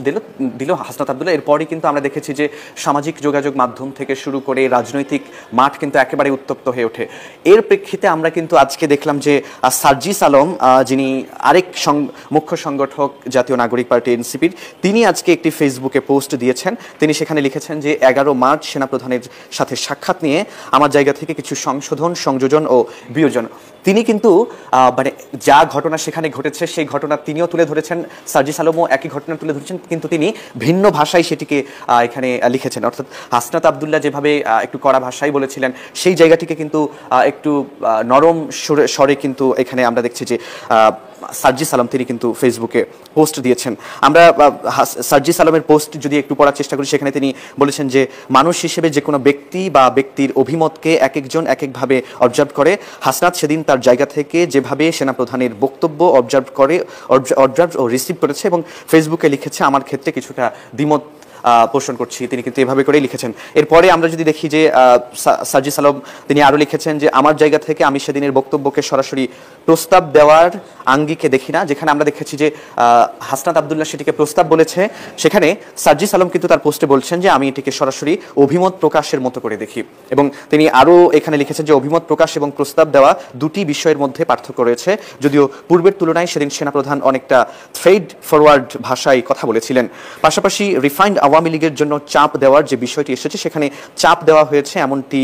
দিল হাসনাত আব্দুল্লাহ, এরপরই কিন্তু আমরা দেখেছি যে সামাজিক যোগাযোগ মাধ্যম থেকে শুরু করে রাজনৈতিক মাঠ কিন্তু একেবারে উত্তপ্ত হয়ে ওঠে। এর প্রেক্ষিতে আমরা কিন্তু আজকে দেখলাম যে সার্জিস আলম, যিনি আরেক মুখ্য সংগঠক জাতীয় নাগরিক পার্টি এনসিপির, তিনি আজকে একটি ফেসবুকে পোস্ট দিয়েছেন। তিনি সেখানে লিখেছেন যে 11 মার্চ সেনাপ্রধানের সাথে সাক্ষাৎ নিয়ে আমার জায়গা থেকে কিছু সংশোধন, সংযোজন ও বিয়োজন। তিনি কিন্তু মানে যা ঘটনা সেখানে ঘটেছে সেই ঘটনা তিনিও তুলে ধরেছেন, সার্জিস আলমও একই ঘটনা তুলে ধরেছেন, কিন্তু তিনি ভিন্ন ভাষায় সেটিকে এখানে লিখেছেন। অর্থাৎ হাসনাত আব্দুল্লাহ যেভাবে একটু কড়া ভাষায় বলেছিলেন সেই জায়গাটিকে কিন্তু একটু নরম স্বরে কিন্তু এখানে আমরা দেখছি যে সার্জিস আলম তিনি কিন্তু ফেসবুকে পোস্ট দিয়েছেন। আমরা সার্জিস আলমের পোস্ট যদি একটু পড়ার চেষ্টা করি, সেখানে তিনি বলেছেন যে মানুষ হিসেবে যে কোনো ব্যক্তি বা ব্যক্তির অভিমতকে এক একজন এক একভাবে অবজার্ভ করে। হাসনাত সেদিন তার জায়গা থেকে যেভাবে সেনাপ্রধানের বক্তব্য অবজার্ভ ও রিসিভ করেছে এবং ফেসবুকে লিখেছে আমার ক্ষেত্রে কিছুটা দ্বিমত পোষণ করছি, তিনি কিন্তু এভাবে করেই লিখেছেন। এরপরে আমরা যদি দেখি যে সার্জিস আলম তিনি আরও লিখেছেন যে আমার জায়গা থেকে আমি সেদিনের বক্তব্যকে সরাসরি প্রস্তাব দেওয়ার আঙ্গিকে দেখি না। যেখানে আমরা দেখেছি যে হাসনাত আব্দুল্লাহ সেটিকে প্রস্তাব বলেছে, সেখানে সার্জিস আলম কিন্তু তার পোস্টে বলছেন যে আমি এটিকে সরাসরি অভিমত প্রকাশের মতো করে দেখি। এবং তিনি আরও এখানে লিখেছেন যে অভিমত প্রকাশ এবং প্রস্তাব দেওয়া দুটি বিষয়ের মধ্যে পার্থক্য রয়েছে, যদিও পূর্বের তুলনায় সেদিন সেনাপ্রধান অনেকটা ফেড ফরওয়ার্ড ভাষায় কথা বলেছিলেন। পাশাপাশি রিফাইন্ড আওয়ামী লীগের জন্য চাপ দেওয়ার যে বিষয়টি এসেছে সেখানে চাপ দেওয়া হয়েছে এমনটি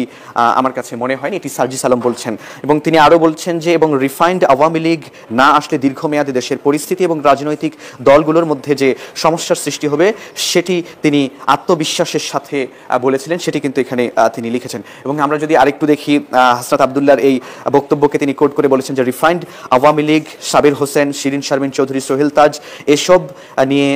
আমার কাছে মনে হয়নি, এটি সার্জিস আলম বলছেন। এবং তিনি আরও বলছেন যে এবং রিফাইন্ড আওয়ামী লীগ না আসলে দীর্ঘমেয়াদী দেশের পরিস্থিতি এবং রাজনৈতিক দলগুলোর মধ্যে যে সমস্যার সৃষ্টি হবে সেটি তিনি আত্মবিশ্বাসের সাথে বলেছিলেন, সেটি কিন্তু এখানে তিনি লিখেছেন। এবং আমরা যদি আরেকটু দেখি হাসনাত আব্দুল্লাহর এই বক্তব্যকে তিনি কোট করে বলেছেন যে রিফাইন্ড আওয়ামী লীগ, সাবের হোসেন, শিরিন শারমিন চৌধুরী, সোহেল তাজ এসব নিয়ে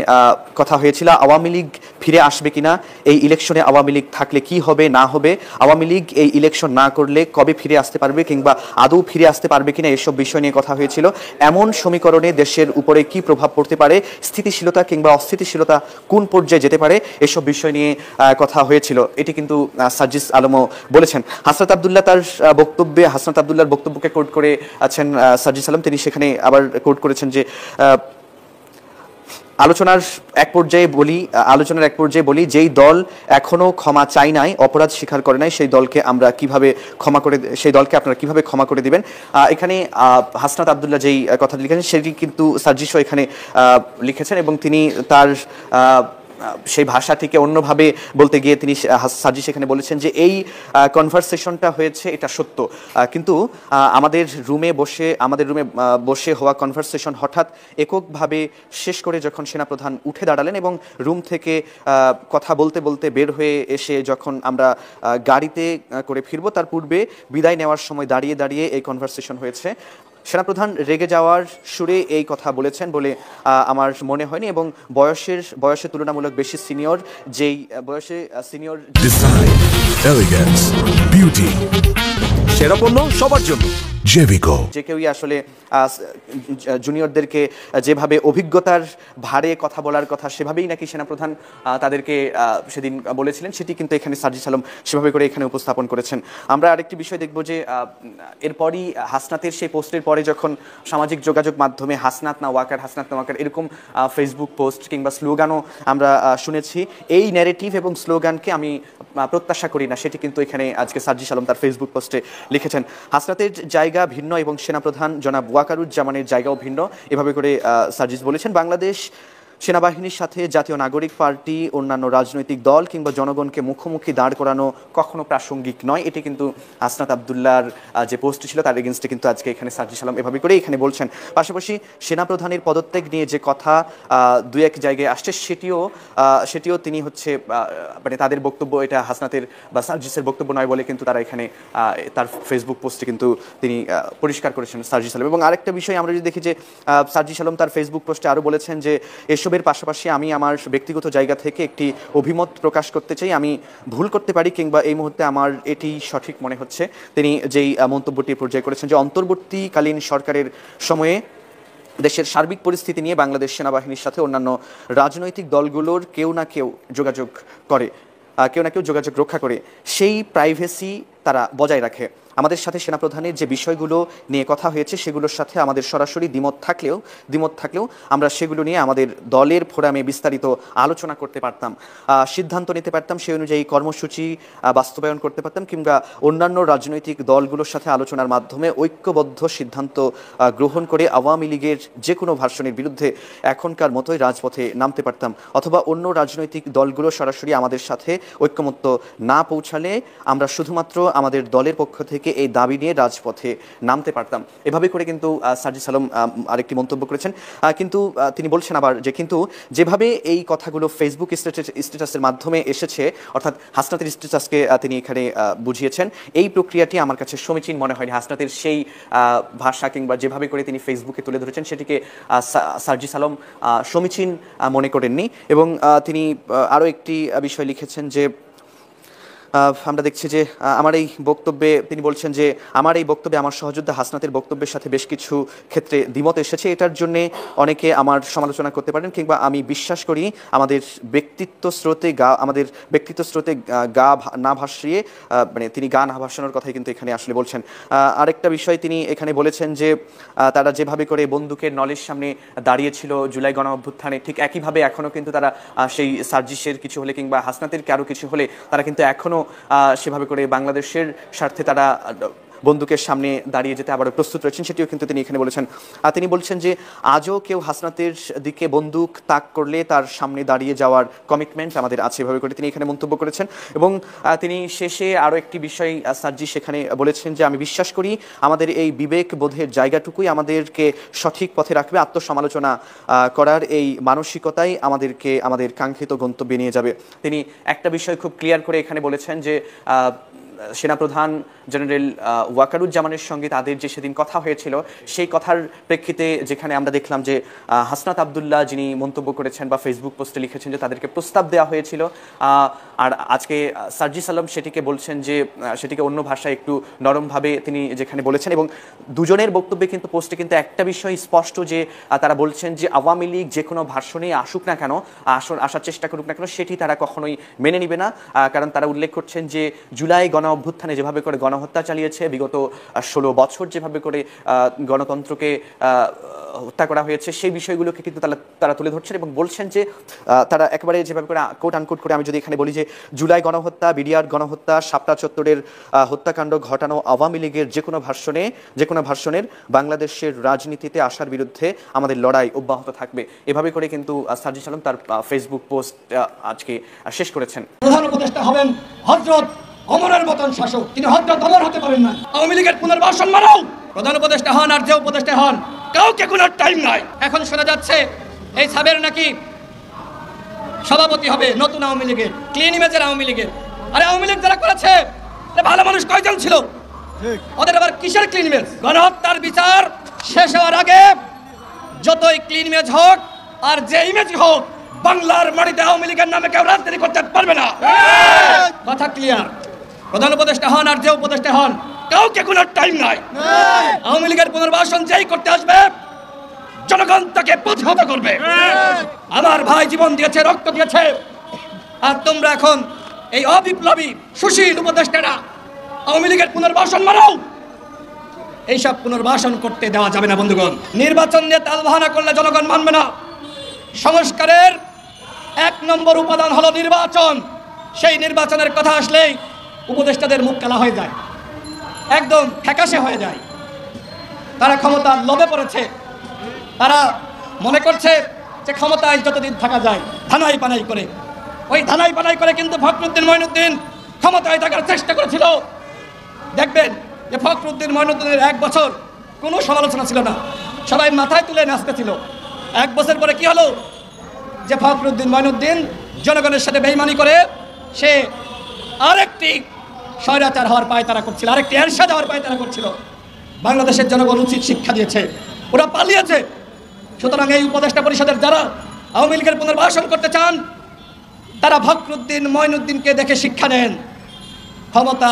কথা হয়েছিল। আওয়ামী লীগ ফিরে আসবে কিনা, এই ইলেকশনে আওয়ামী লীগ থাকলে কি হবে না হবে, আওয়ামী লীগ এই ইলেকশন না করলে কবে ফিরে আসতে পারবে কিংবা আদৌ ফিরে আসতে পারবে কিনা, এসব বিষয় নিয়ে কথা হয়েছিল। এমন সমীকরণে দেশের উপরে কি প্রভাব পড়তে পারে, স্থিতিশীলতা কিংবা অস্থিতিশীলতা কোন পর্যায়ে যেতে পারে, এসব বিষয় নিয়ে কথা হয়েছিল, এটি কিন্তু সার্জিস আলমও বলেছেন। হাসনাত আব্দুল্লাহর বক্তব্যকে কোট করে আছেন সার্জিস আলম, তিনি সেখানে আবার কোট করেছেন যে আলোচনার এক পর্যায়ে বলি যেই দল এখনো ক্ষমা চাই নাই, অপরাধ স্বীকার করে নাই, সেই দলকে আপনারা কিভাবে ক্ষমা করে দিবেন। এখানে হাসনাত আব্দুল্লাহ যেই কথাটি লিখেছেন সেটি কিন্তু সার্জিসও এখানে লিখেছেন এবং তিনি তার সেই ভাষাটিকে অন্যভাবে বলতে গিয়ে তিনি সার্জিস এখানে বলেছেন যে এই কনভারসেশনটা হয়েছে এটা সত্য, কিন্তু আমাদের রুমে বসে হওয়া কনভারসেশন হঠাৎ এককভাবে শেষ করে যখন সেনাপ্রধান উঠে দাঁড়ালেন এবং রুম থেকে কথা বলতে বলতে বের হয়ে এসে যখন আমরা গাড়িতে করে ফিরবো তার পূর্বে বিদায় নেওয়ার সময় দাঁড়িয়ে দাঁড়িয়ে এই কনভারসেশন হয়েছে। সেনাপ্রধান রেগে যাওয়ার সুরে এই কথা বলেছেন বলে আমার মনে হয়নি এবং বয়সে তুলনামূলক বেশি সিনিয়র ডিজাইন, এলিগেন্স, বিউটি, সেরা পণ্য সবার জন্য জেভিকো। যে কেউই আসলে জুনিয়রদেরকে যেভাবে অভিজ্ঞতার ভারে কথা বলার কথা সেভাবেই নাকি সেনাপ্রধান তাদেরকে সেদিন বলেছিলেন, সেটি কিন্তু এখানে সার্জিস আলম সেভাবে করে এখানে উপস্থাপন করেছেন। আমরা আরেকটি বিষয় দেখব যে এরপরই হাসনাতের সেই পোস্টের পরে যখন সামাজিক যোগাযোগ মাধ্যমে হাসনাত না ওয়াকার এরকম ফেসবুক পোস্ট কিংবা স্লোগানও আমরা শুনেছি, এই ন্যারেটিভ এবং স্লোগানকে আমি প্রত্যাশা করি না, সেটি কিন্তু এখানে আজকে সার্জিস আলম তার ফেসবুক পোস্টে লিখেছেন। হাসনাতের জায়গা ভিন্ন এবং সেনাপ্রধান জনাব ওয়াকারুজ্জামানের জায়গাও ভিন্ন, এভাবে করে সার্জিস বলেছেন। বাংলাদেশ সেনাবাহিনীর সাথে জাতীয় নাগরিক পার্টি, অন্যান্য রাজনৈতিক দল কিংবা জনগণকে মুখোমুখি দাঁড় করানো কখনো প্রাসঙ্গিক নয়। এটি কিন্তু হাসনাত আব্দুল্লাহর যে পোস্ট ছিল তার এগেনস্টে কিন্তু আজকে এখানে সার্জিস আলম এভাবে করে এখানে বলছেন। পাশাপাশি সেনাপ্রধানের পদত্যাগ নিয়ে যে কথা দু এক জায়গায় আসছে সেটিও তিনি হচ্ছে মানে তাদের বক্তব্য, এটা হাসনাতের বা সার্জিসের বক্তব্য নয় বলে কিন্তু তারা এখানে তার ফেসবুক পোস্টে কিন্তু তিনি পরিষ্কার করেছেন সার্জিস আলম। এবং আরেকটা বিষয় আমরা যদি দেখি যে সার্জিস আলম তার ফেসবুক পোস্টে আরও বলেছেন যে এসবের পাশাপাশি আমি আমার ব্যক্তিগত জায়গা থেকে একটি অভিমত প্রকাশ করতে চাই। আমি ভুল করতে পারি কিংবা এই মুহূর্তে আমার এটি সঠিক মনে হচ্ছে। তিনি যেই মন্তব্যটি পর্যায়ে করেছেন যে অন্তর্বর্তীকালীন সরকারের সময়ে দেশের সার্বিক পরিস্থিতি নিয়ে বাংলাদেশ সেনাবাহিনীর সাথে অন্যান্য রাজনৈতিক দলগুলোর কেউ না কেউ যোগাযোগ রক্ষা করে সেই প্রাইভেসি তারা বজায় রাখে। আমাদের সাথে সেনাপ্রধানের যে বিষয়গুলো নিয়ে কথা হয়েছে সেগুলোর সাথে আমাদের সরাসরি দ্বিমত থাকলেও আমরা সেগুলো নিয়ে আমাদের দলের ফোরামে বিস্তারিত আলোচনা করতে পারতাম, সিদ্ধান্ত নিতে পারতাম, সেই অনুযায়ী কর্মসূচি বাস্তবায়ন করতে পারতাম কিংবা অন্যান্য রাজনৈতিক দলগুলোর সাথে আলোচনার মাধ্যমে ঐক্যবদ্ধ সিদ্ধান্ত গ্রহণ করে আওয়ামী লীগের যে কোনো ভার্সনের বিরুদ্ধে এখনকার মতোই রাজপথে নামতে পারতাম। অথবা অন্য রাজনৈতিক দলগুলো সরাসরি আমাদের সাথে ঐক্যমত্য না পৌঁছালে আমরা শুধুমাত্র আমাদের দলের পক্ষ থেকে এই দাবি নিয়ে রাজপথে নামতে পারতাম। এভাবে করে কিন্তু সার্জিস আলম আরেকটি মন্তব্য করেছেন। কিন্তু তিনি বলছেন আবার যে কিন্তু যেভাবে এই কথাগুলো ফেসবুক স্ট্যাটাসের মাধ্যমে এসেছে, অর্থাৎ হাসনাতের স্ট্যাটাসকে তিনি এখানে বুঝিয়েছেন, এই প্রক্রিয়াটি আমার কাছে সমীচীন মনে হয়নি। হাসনাতের সেই ভাষা কিংবা যেভাবে করে তিনি ফেসবুকে তুলে ধরেছেন সেটিকে সার্জিস আলম সমীচীন মনে করেননি। এবং তিনি আরও একটি বিষয় লিখেছেন যে আমরা দেখছি যে তিনি বলছেন যে আমার এই বক্তব্যে আমার সহযোদ্ধা হাসনাতের বক্তব্যের সাথে বেশ কিছু ক্ষেত্রে দ্বিমত এসেছে। এটার জন্যে অনেকে আমার সমালোচনা করতে পারেন কিংবা আমি বিশ্বাস করি আমাদের ব্যক্তিত্ব স্রোতে গা না ভাসিয়ে মানে তিনি গা না ভাসানোর কথাই কিন্তু এখানে আসলে বলছেন। আরেকটা বিষয় তিনি এখানে বলেছেন যে তারা যেভাবে করে বন্দুকের নলের সামনে দাঁড়িয়েছিল জুলাই গণ অভ্যুত্থানে, ঠিক একইভাবে এখনও কিন্তু তারা সেই সার্জিসের কিছু হলে কিংবা হাসনাতের কারো কিছু হলে তারা কিন্তু এখনও সেভাবে করে বাংলাদেশের স্বার্থে তারা বন্দুকের সামনে দাঁড়িয়ে যেতে আবারও প্রস্তুত রয়েছেন, সেটিও কিন্তু তিনি এখানে বলেছেন। তিনি বলছেন যে আজও কেউ হাসনাতের দিকে বন্দুক তাক করলে তার সামনে দাঁড়িয়ে যাওয়ার কমিটমেন্ট আমাদের আছে, এভাবে করে তিনি এখানে মন্তব্য করেছেন। এবং তিনি শেষে আরও একটি বিষয় সার্জিস সেখানে বলেছেন যে আমি বিশ্বাস করি আমাদের এই বিবেক বোধের জায়গাটুকুই আমাদেরকে সঠিক পথে রাখবে, আত্মসমালোচনা করার এই মানসিকতাই আমাদেরকে আমাদের কাঙ্ক্ষিত গন্তব্যে নিয়ে যাবে। তিনি একটা বিষয় খুব ক্লিয়ার করে এখানে বলেছেন যে সেনাপ্রধান জেনারেল ওয়াকারুজ্জামানের সঙ্গে তাদের যে সেদিন কথা হয়েছিল সেই কথার প্রেক্ষিতে যেখানে আমরা দেখলাম যে হাসনাত আব্দুল্লাহ যিনি মন্তব্য করেছেন বা ফেসবুক পোস্টে লিখেছেন যে তাদেরকে প্রস্তাব দেওয়া হয়েছিল, আর আজকে সার্জিস আলম সেটিকে বলছেন যে সেটিকে অন্য ভাষায় একটু নরমভাবে তিনি যেখানে বলেছেন। এবং দুজনের বক্তব্যে কিন্তু পোস্টে কিন্তু একটা বিষয় স্পষ্ট যে তারা বলছেন যে আওয়ামী লীগ যে কোনো ভার্সনে আসুক না কেন, আসার চেষ্টা করুক না কেন, সেটি তারা কখনোই মেনে নিবে না। কারণ তারা উল্লেখ করছেন যে জুলাই গণ অভ্যুত্থানে যেভাবে করে গণহত্যা চালিয়েছে, বিগত 16 বছর যেভাবে করে গণতন্ত্রকে হত্যা করা হয়েছে, সেই বিষয়গুলোকে কিন্তু তারা তুলে ধরছেন এবং বলছেন যে তারা একেবারে যেভাবে করে কোট আনকোট করে আমি যদি এখানে বলি যে জুলাই গণহত্যা, বিডিআর গণহত্যা, শাপলা চত্বরের হত্যাকাণ্ড ঘটানো আওয়ামী লীগের যে কোনো ভার্সনের বাংলাদেশের রাজনীতিতে আসার বিরুদ্ধে আমাদের লড়াই অব্যাহত থাকবে। এভাবে করে কিন্তু সার্জিস আলম তার ফেসবুক পোস্ট আজকে শেষ করেছেন। প্রধান উপদেষ্টা হবেন হযরত ওমরের মতন শাসক, তিনি হযরত ওমর হতে পারেন না। আওয়ামী লীগের পুনর্বাসন মানাও, প্রধান উপদেষ্টা হন আর যে উপদেষ্টা হন, কাউকে কোনো টাইম নাই। এখন শোনা যাচ্ছে এই সাবের নাকি সভাপতি হবে নতুন আওয়ামী লীগের, ক্লিন ইমেজের আওয়ামী লীগের। আরে আওয়ামী লীগ যারা করেছে ভালো মানুষ কয়জন ছিল? ওদের আবার কিসের ক্লিন ইমেজ? গণহত্যার বিচার শেষ হওয়ার আগে যতই ক্লিন ইমেজ হোক আর যে ইমেজ হোক, বাংলার মাটিতে আওয়ামী লীগের নামে কেউ রাজনীতি করতে পারবে না। কথা ক্লিয়ার। প্রধান উপদেষ্টা হন আর যে উপদেষ্টা হন, কাউকে কোনো টাইম নাই। আওয়ামী লীগের পুনর্বাসন যেই করতে আসবে জনগণ তাকে প্রতিহত করবে। আমার ভাই জীবন দিয়েছে, রক্ত দিয়েছে, আর তোমরা এখন এই অবিপ্লবী সুশীল উপদেষ্টারা আওয়ামী লীগের পুনর্বাসন মানাও। এইসব পুনর্বাসন করতে দেওয়া যাবে না বন্ধুগণ। নির্বাচন নিয়ে তালবাহানা করলে জনগণ মানবে না। সংস্কারের 1 নম্বর উপাদান হলো নির্বাচন। সেই নির্বাচনের কথা আসলেই উপদেষ্টাদের মুখ কালা হয়ে যায়, একদম ফ্যাকাশে হয়ে যায়। তারা ক্ষমতার লোভে পড়েছে, তারা মনে করছে যে ক্ষমতায় যতদিন থাকা যায় ধানাই পানাই করে, ওই ধানাই পানাই করে কিন্তু ফখরুদ্দিন মঈনুদ্দিন ক্ষমতায় থাকার চেষ্টা করেছিল। দেখবেন যে ফখরুদ্দিন মঈনুদ্দিনের 1 বছর কোনো সমালোচনা ছিল না, সবাই মাথায় তুলে নাচতেছিল। 1 বছর পরে কি হলো, যে ফখরুদ্দিন মঈনুদ্দিন জনগণের সাথে বেইমানি করে সে আরেকটি স্বৈরাচার হওয়ার পায়তারা করছিল, আরেকটি এরশাদ হওয়ার পায়তারা করছিল। বাংলাদেশের জনগণ উচিত শিক্ষা দিয়েছে, ওরা পালিয়েছে। সুতরাং এই উপদেষ্টা পরিষদের যারা আওয়ামী লীগের পুনর্বাসন করতে চান তারা ফখরুদ্দিন মঈনুদ্দিনকে দেখে শিক্ষা নেন। ক্ষমতা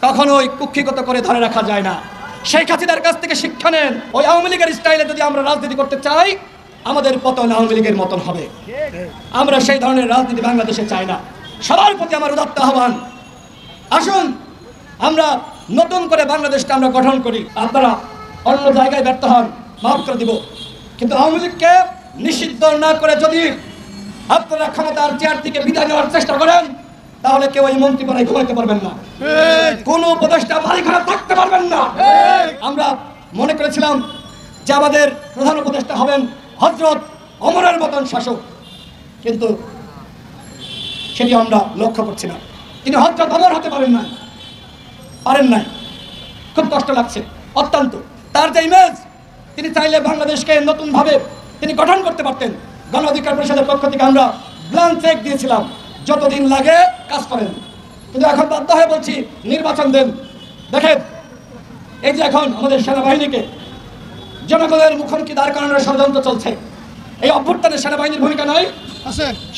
কখনোই কুক্ষিগত করে ধরে রাখা যায় না। শেখ হাসিনার কাছ থেকে শিক্ষা নেন। ওই আওয়ামী লীগের স্টাইলে যদি আমরা রাজনীতি করতে চাই, আমাদের পতন আওয়ামী লীগের মতন হবে। আমরা সেই ধরনের রাজনীতি বাংলাদেশে চাই না। সবার প্রতি আমার উদাত্ত আহ্বান, আসুন আমরা নতুন করে বাংলাদেশটা আমরা গঠন করি। আপনারা অন্য জায়গায় ব্যর্থ হন, মাফ করে দিব, কিন্তু আওয়ামী লীগকে নিষিদ্ধ না করে যদি আপনারা ক্ষমতার চেয়ার থেকে বিদায় নেওয়ার চেষ্টা করেন, তাহলে কেউ এই মন্ত্রীপাড়ায় ঘুমাইতে পারবেন না, কোন উপদেষ্টা বাড়ি ঘরে থাকতে পারবেন না। আমরা মনে করেছিলাম যে আমাদের প্রধান উপদেষ্টা হবেন হযরত ওমরের মতন শাসক, কিন্তু সেটি আমরা লক্ষ্য করছি না। তিনি হযরত ওমর হতে পারেন নাই। খুব কষ্ট লাগছে অত্যন্ত। তার যে ইমেজ, তিনি চাইলে বাংলাদেশকে নতুনভাবে তিনি গঠন করতে পারতেন। গণ অধিকার পরিষদের পক্ষ থেকে আমরা ব্ল্যাঙ্ক চেক দিয়েছিলাম, যতদিন লাগে কাজ করেন। কিন্তু এখন বাধ্য হয়ে বলছি নির্বাচন দেন। দেখেন এই যে এখন আমাদের সেনাবাহিনীকে জনগণের মুখোমুখি দাঁড় করানোর ষড়যন্ত্র চলছে, এই অভ্যুত্থানে সেনাবাহিনীর ভূমিকা নয়।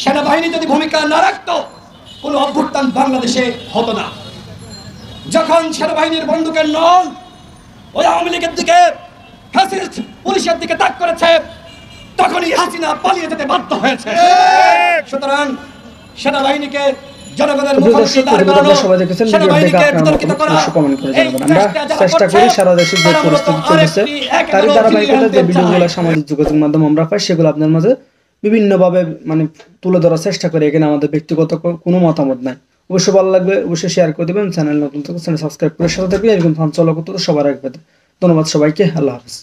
সেনাবাহিনী যদি ভূমিকা না রাখতো, কোনো অভ্যুত্থান বাংলাদেশে হতো না। যখন সেনাবাহিনীর বন্দুকের নল ওই আওয়ামী লীগের দিকে, ফ্যাসিস্ট পুলিশের দিকে তাক করেছে, তখনই হাসিনা পালিয়ে যেতে বাধ্য হয়েছে। সুতরাং সেনাবাহিনীকে জনগণের মুখোমুখি দাঁড় করানো, সেনাবাহিনীকে বিতর্কিত করা, চেষ্টা করি সারা দেশে যে পরিস্থিতি চলছে তারই ধারাবাহিকতা যে ভিডিওগুলো সামাজিক যোগাযোগ মাধ্যম আমরা পাই, সেগুলো আপনার মাঝে বিভিন্নভাবে মানে তুলে ধরার চেষ্টা করি। এখানে আমাদের ব্যক্তিগত কোনো মতামত নাই। অবশ্যই ভালো লাগবে, অবশ্যই শেয়ার করে দেবেন। চ্যানেল নতুন থাকলে চ্যানেল সাবস্ক্রাইব করে সাথে থাকবে। এরকম ফান চলো করতে সবার আগে পেতে। ধন্যবাদ সবাইকে, আল্লাহ হাফেজ।